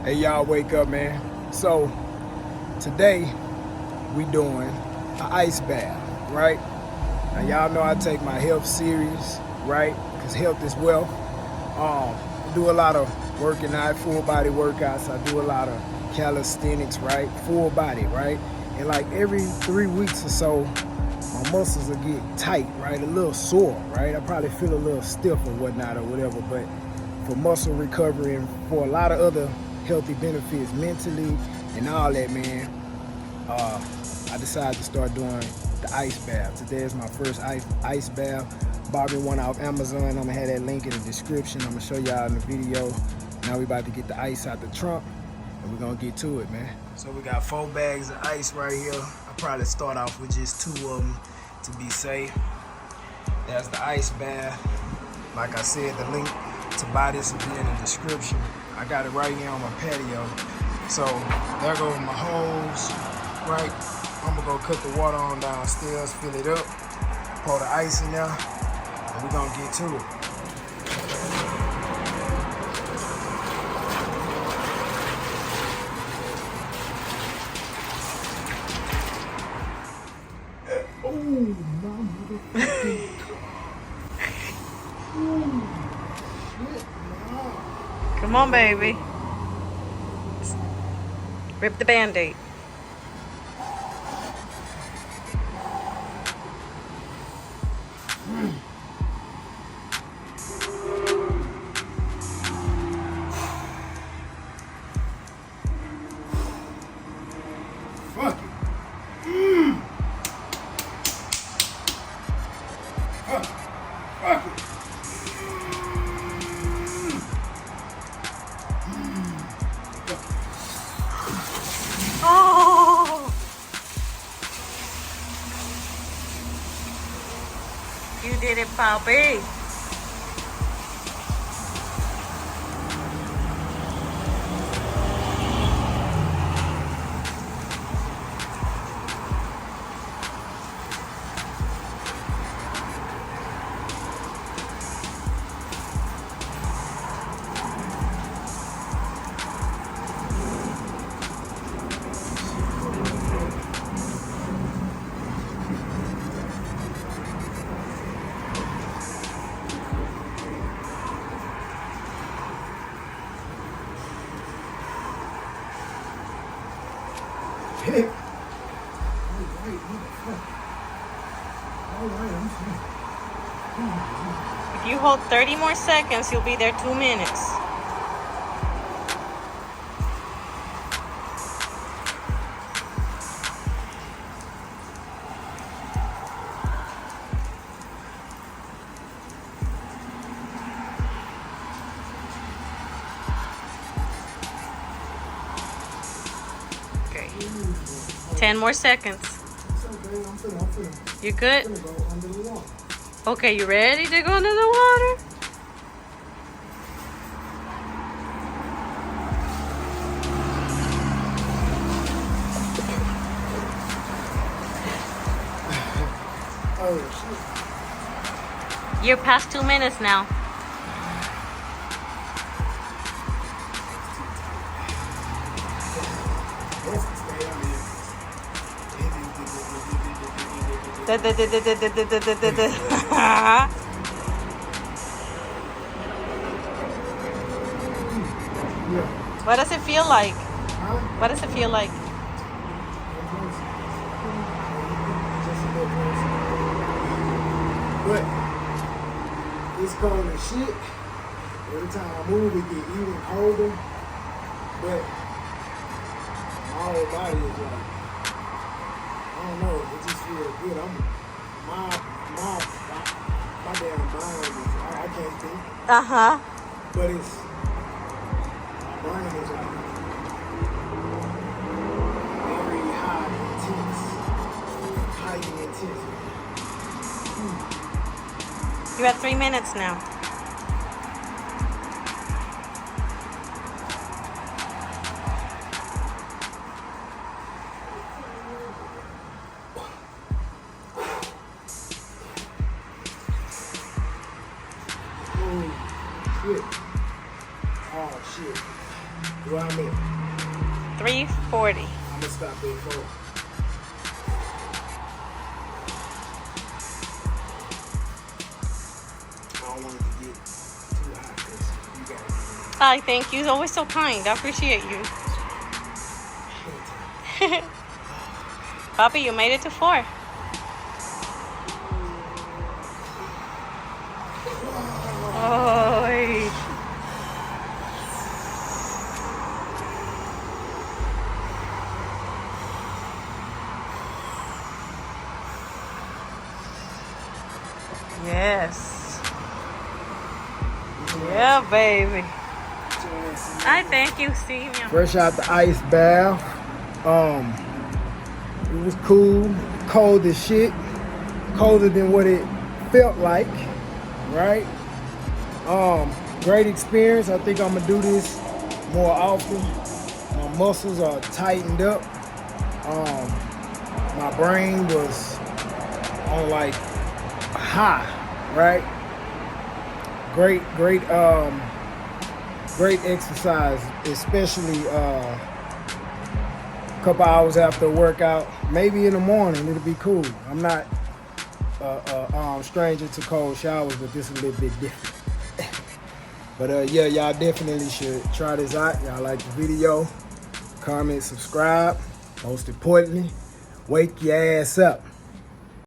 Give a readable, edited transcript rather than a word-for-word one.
Hey, y'all, wake up, man. So today we doing an ice bath, right? Now y'all know I take my health serious, right? Because health is wealth. Do a lot of working out, full body workouts. I do a lot of calisthenics, right? Full body, right? And like every 3 weeks or so, my muscles will get tight, right? A little sore, right? I probably feel a little stiff or whatnot or whatever, but for muscle recovery and for a lot of other healthy benefits mentally and all that, man, I decided to start doing the ice bath. Today is my first ice bath. Bought me one off Amazon. I'm gonna have that link in the description. I'm gonna show y'all in the video. Now we about to get the ice out the trunk and we're gonna get to it, man. So we got 4 bags of ice right here. I'll probably start off with just 2 of them to be safe. That's the ice bath. Like I said, the link to buy this will be in the description. I got it right here on my patio. So there goes my hose, right? I'm gonna go cut the water on downstairs, fill it up, pour the ice in there, and we're gonna get to it. Oh, my motherfucking. Come on, baby. Rip the Band-Aid. Fuck it. Fuck it. Oh! You did it, Poppy. Pick. If you hold 30 more seconds, you'll be there 2 minutes. Okay. 10 more seconds. You good? Okay, you ready to go under the water? Oh, shit. You're past 2 minutes now. What does it feel like? What does it feel like? But it's cold as shit. Every time I move, it get even colder. But my whole body is like, I don't know, it just feels good. My damn mind is, I can't think. Uh-huh. But it's, my brain is like very high intense. You're at 3 minutes now. Shit. Oh shit. Where I'm at? 340. I'm gonna stop there for. I don't want it to get too hot because you got it. I thank you. You're always so kind. I appreciate you. Papi, you made it to 4. Oh. Yes. Yeah, baby. I thank you, Steve. Fresh out the ice bath. It was cool. Cold as shit. Colder than what it felt like. Right? Great experience. I think I'm gonna do this more often. My muscles are tightened up. My brain was on like high, right? Great exercise, especially a couple hours after a workout. Maybe in the morning, it'll be cool. I'm not stranger to cold showers, but this is a little bit different. But yeah, y'all definitely should try this out. Y'all like the video, comment, subscribe. Most importantly, wake your ass up.